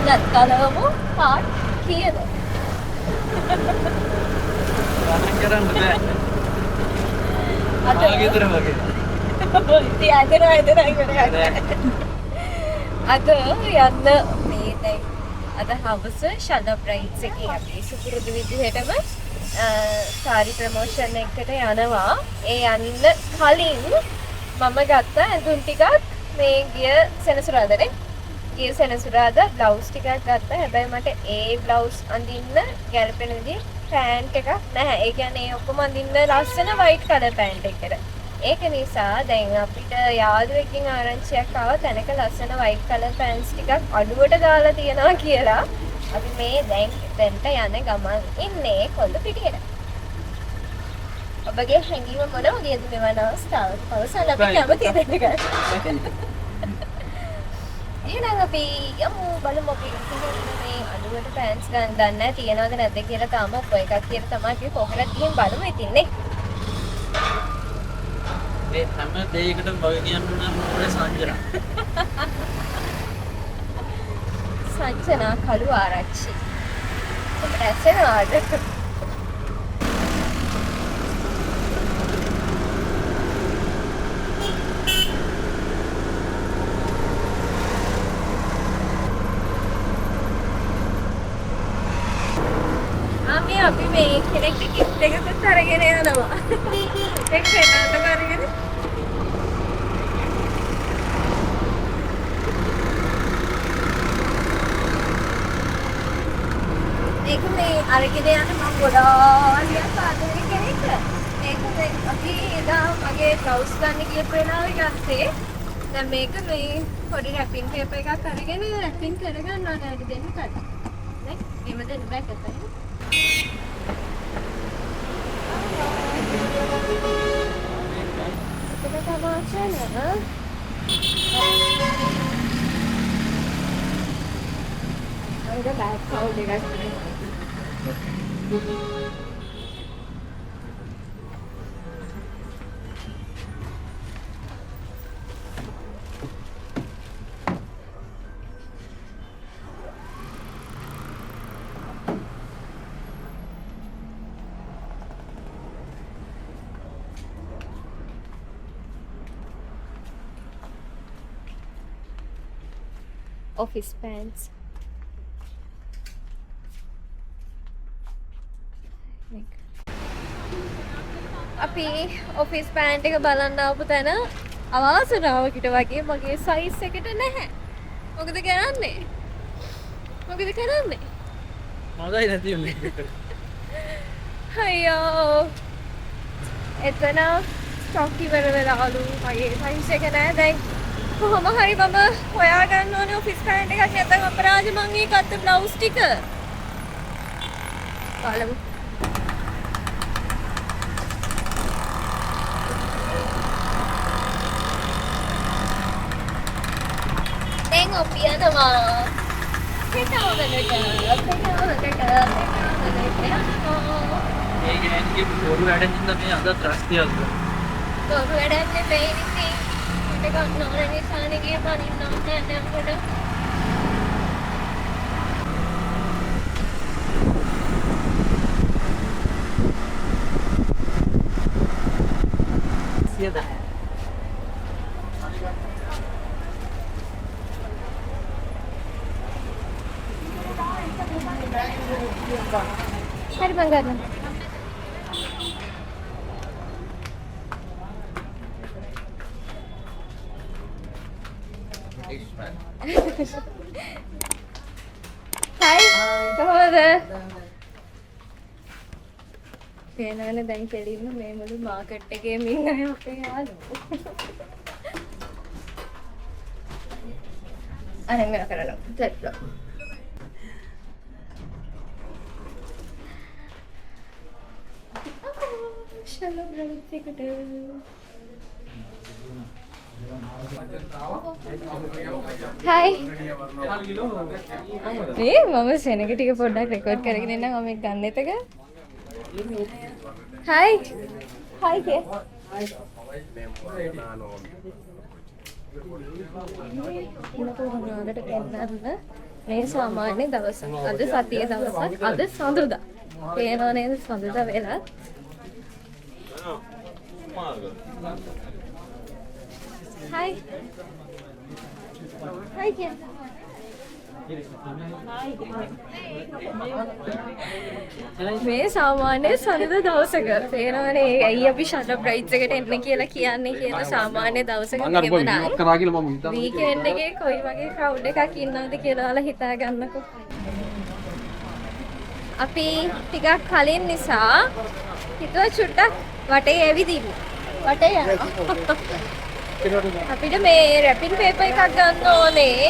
කලවමු part කීයද? ගණන් කරන්න බෑ. අද ආගෙදර වගේ. ඉතින් අද යන්න මේ දැන් අද හවස ශලබ් රයිඩ්ස් එකේ අපි සුපුරුදු විදිහටම සාරි ප්‍රමෝෂන් එකට යනවා. ඒ යන්න කලින් මම ගත්ත ඇඳුම් ටිකක් මේ ගිය සෙනසුරාදානේ. ගිය සෙනසුරාදා බ්ලවුස් ටිකක් ගත්තා. හැබැයි මට ඒ බ්ලවුස් අඳින්න ගැලපෙන විදිහ පෑන්ට් එකක් නැහැ. ඒ කියන්නේ ඔක්කොම අඳින්න ලස්සන වයිට් කලර් පෑන්ට් එකකට. ඒක නිසා දැන් අපිට යාළුවෙක්ගෙන් ආරංචියක් ආවා තැනක ලස්සන වයිට් කලර් පෑන්ට්ස් ටිකක් අඩුවට දාලා තියෙනවා කියලා. අපි මේ දැන් එතනට යන ගමන් ඉන්නේ කොල්ලපිටියට. ඔබගේ හැඟීම මොනවද මෙවන අවස්ථාවට? පවසන්න අපි කැමති දෙයක්. ඊළඟ අපි යමු බලමු අපි මේ අඩුවට පෑන්ට්ස් ගන්න දන්නේ නැහැ තියනවද නැද්ද කියලා තාම ඔය එකක් කියලා තමයි අපි කොහොමද ගිහින් බලමු ඉතින් නේ. ඒ හැම දෙයකටම වගේ කියන්න නම් මොකද සංජනා. සංජනා කළු ආරච්චි. ඔබට ඇසෙනවද? අපි මේ කෙනෙක්ට ගිෆ්ට් එකක් අරගෙන යනවා. ඒක පෙන්නන්න කරගෙන. ඒක මේ අරගෙන යන මම ගොඩාක් ආදරේ කෙනෙක්. මේක අපි එදා මගේ බ්ලවුස් ගන්න කියපු වෙලාවෙ ගත්තේ. දැන් මේක මේ පොඩි රැපින් පේපර් එකක් අරගෙන රැපින් කරගන්නවා නේද දෙන්න කඩ. නේ? එහෙම දෙන්න බෑ කතාවේ. Kita sama sana. Ada bag kau dekat sini. Office pants. අපි ඔෆිස් පෑන්ට් එක බලන්න ආපු තැන අවාසනාවකට වගේ මගේ සයිස් එකට නැහැ. මොකද කරන්නේ? මොකද කරන්නේ? මගයි නැති උනේ. අයියෝ. එතන ස්ටොක් ඉවර වෙලාලු. මගේ සයිස් එක නැහැ දැන්. කොහොම හරි මම හොයාගන්න ඕනේ ඔෆිස් පෑන්ට් එකක් නැත්නම් අපරාධ මං ඒ ගත්ත බ්ලවුස් ටික. බලමු. දැන් අපි යනවා. ඒ ගෑන්ගේ පොරු වැඩින්ද මේ අද ත්‍රස්තියක්. පොරු වැඩක් නෙවෙයි ඉතින්. ඒක නෝනේ නිසානේ ගියේ පනින්න ඕනේ නැන්කොට. සියදා. හරි මං ගන්නම්. Hai, කොහොමද? පේනවනේ දැන් කෙලින්ම මේ මුළු මාකට් එකේ මින් අය අපේ යාළුවෝ. අනේ මම කරලා දෙන්න. ශලබ් රයිඩ්ස් එකට. Hai. මේ මම සෙනග ටික පොඩ්ඩක් රෙකෝඩ් කරගෙන ඉන්නම් මම ඒක ගන්න එතක. Hai. Hai කිය. මොනවද පෙන්නන්න? මේ සාමාන්‍ය දවස. අද සතියේ දවසක්. අද සඳුදා. පේනව නේද සඳුදා වෙලා? Hi. Hi, Ken. මේ සාමාන්‍ය සඳුදා දවසක පේනවනේ ඇයි අපි ෂට් බ්‍රයිට්ස් එකට එන්න කියලා කියන්නේ කියලා සාමාන්‍ය දවසක වීකෙන්ඩ් එකේ කොයි වගේ ක්‍රවුඩ් එකක් ඉන්නවද කියලා ඔයාලා හිතා ගන්නකෝ. අපි ටිකක් කලින් නිසා හිතුවා චුට්ටක් වටේ ඇවිදින්න. වටේ යනවා. අපිට මේ රැපින් පේපර් එකක් ගන්න ඕනේ.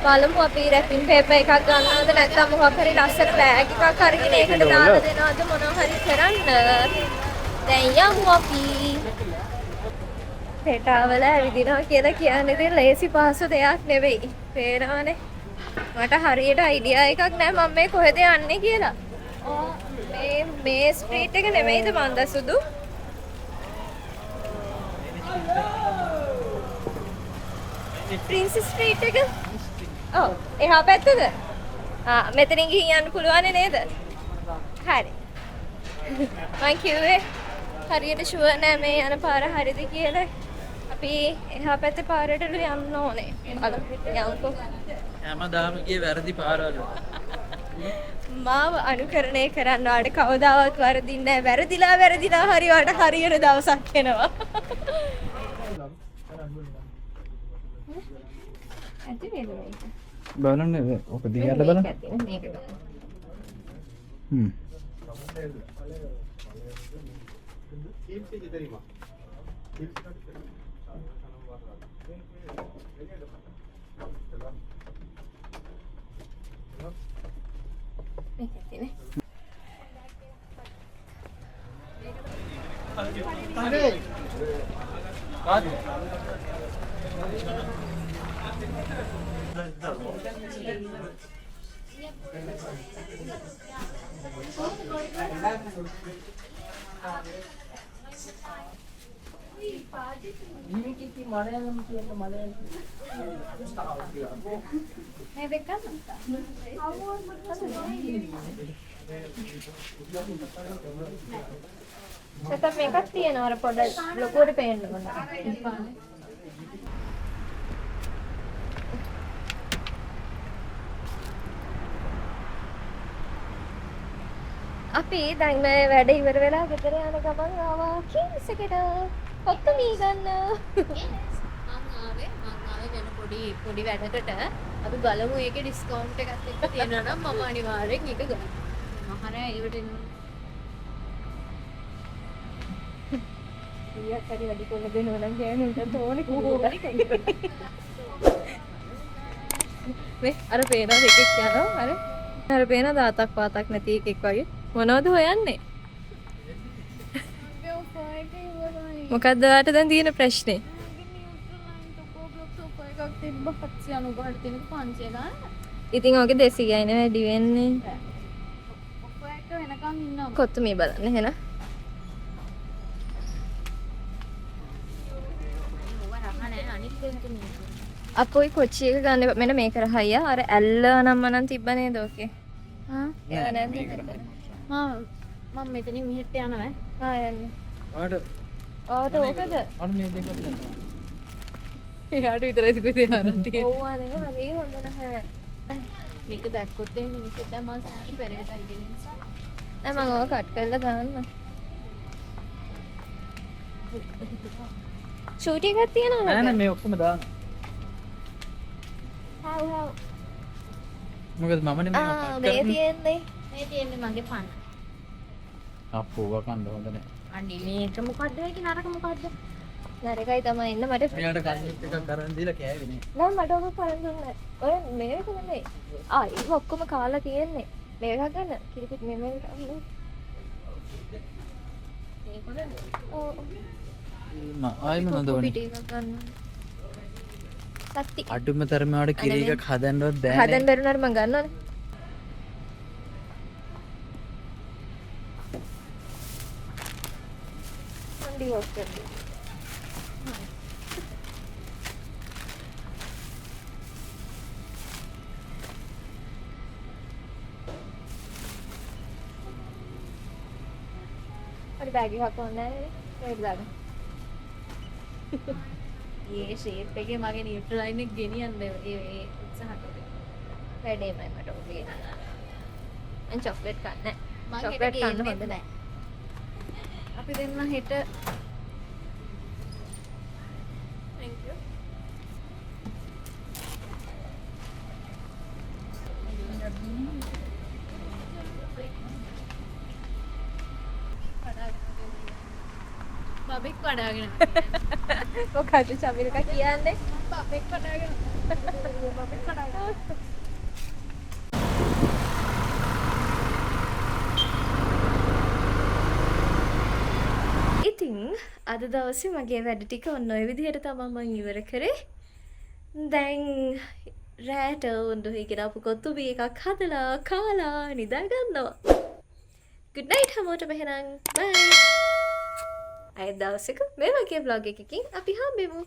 බලමු අපි රැපින් පේපර් එකක් ගන්නවද නැත්නම් මොකක් හරි ලස්සන බෑග් එකක් අරගෙන ඒකට දාලා දෙනවද මොනවා හරි කරන්න. දැන් යමු අපි. පෙටාවල ඇවිදිනවා කියලා කියන්නේ ඉතින් ලේසි පහසු දෙයක් නෙවෙයි. පේනවනේ. මට හරියට අයිඩියා එකක් නැහැ මම මේ කොහෙද යන්නේ කියලා. මේ ස්ට්‍රීට් එක නෙමෙයිද මන්දසුදු? ප්‍රින්සස් ස්ට්‍රීට් එක? ඔව් එහා පැත්තද? මෙතනින් ගිහින් යන්න පුළුවන් නේද? හරි. මං කිව්වේ හරියට ෂුවර් නෑ මේ යන පාර හරිද කියලා. අපි එහා පැත්තේ පාරට යන්න ඕනේ. යමුකෝ. හැමදාම ගියේ වැරදි පාරවල. මාව අනුකරණය කරන්න වාට කවදාවත් වරදින්නේ නැහැ. වැරදිලා හරි වාට හරියට දවසක් එනවා. ඇති නේද මේක? බලන්න ඔක දිහාට බලන්න. Setup එකක් තියෙනවා අර පොඩ්ඩක් ලොකුවට පේන්න ඕන. අපි දැන් මේ වැඩ ඉවර වෙලා ගෙදර යන ගමන් ආවා කිම්ස් එකට කොත්තමී ගන්න. මං ආවේ වෙන පොඩි වැඩකට. අපි බලමු ඒකේ ඩිස්කවුන්ට් එකක් එක්ක තියෙනවා නම් මම අනිවාර්යෙන් ඒක ගන්නවා. මහරෑ ඒවට ඊයක් හරි වැඩි කොල්ල දෙනවා නම් ගෑනුන්ට ඕනේ කොහොමද මේ අර පේනවා එකෙක් යනවා අර පේන දාතක් පාතක් නැති එකෙක් වගේ මොනවද හොයන්නේ මොකද්ද ඔයාලට දැන් තියෙන ප්‍රශ්නේ ඉතින් ඔගේ 200යි නේ වැඩි වෙන්නේ කොත්තමී බලන්න එහෙනම් අපොයි කොච්චි එක ගන්න මෙන්න මේක රහයිය අර ඇල්ල නම් මනම් තිබ්බ නේද ඕකේ මම මෙතනින් මෙහෙට යනවා යන්න ඔයාට ඕකද අන්න මේ දෙක අපිට එයාට විතරයි දුක දෙනවා ඔව් අනේ හරි හොඳ නැහැ මේක දැක්කොත් එහෙනම් මේක තමයි සාරි පෙරේට අයිගෙන නිසා මම ඔය කට් කරලා දාන්න ෂූට් එකක් තියෙනවද නෑ නෑ මේ ඔක්කොම දාන්න හව් මොකද මම නෙමෙයි මේ තියෙන්නේ මගේ පන්න අප්පෝ වකන්න හොඳ නෑ අනේ මේක මොකද්ද ඒක නරක මොකද්ද නරකයි තමයි ඉන්න මට මෙයාට කන්නෙත් එකක් කරන් දීලා කෑවේ නේ නෑ මට ඔක කරන් දුන්නේ ඔය මේක නෙමෙයි ඒක ඔක්කොම කාලා තියෙන්නේ මේක ගන්න කිරිපිට මේ මේක ඔව් ආයෙම නෝදවනේ පිටි එකක් ගන්න සත්‍ති අඩුම තරමේ වල කිරි එකක් හදන්නවත් බෑ හදන්න බැරුණාට මම ගන්නවනේ මන්දි වොස් කරලා පොඩි බෑග් එකක් ඕනේ නේද? දාගන්න. ඒ ෂේප් එකේ මගේ නියුට්‍රල් ලයින් එක ගෙනියන්න ඒ උත්සාහ කරේ. වැඩේමයි මට ඔබේ. මම චොක්ලට් කන්නේ. චොක්ලට් කන්න හොඳ නැහැ. අපි දෙන්න හෙට thank you. බබෙක් වඩාගෙන මොකද චමිලක කියන්නේ? බබෙක් වඩාගෙන බබෙක් වඩාගෙන ඉතින් අද දවසේ මගේ වැඩ ටික ඔන්න ඔය විදිහට තමයි මම ඉවර කරේ. දැන් රෑට උන්දුහි ගෙනාපු කොත්තු බී එකක් හදලා කාලා නිදා ගන්නවා. good night හැමෝටම එහෙනම් bye. අය දවසක මේ වගේ vlog එකකින් අපි හම්බෙමු.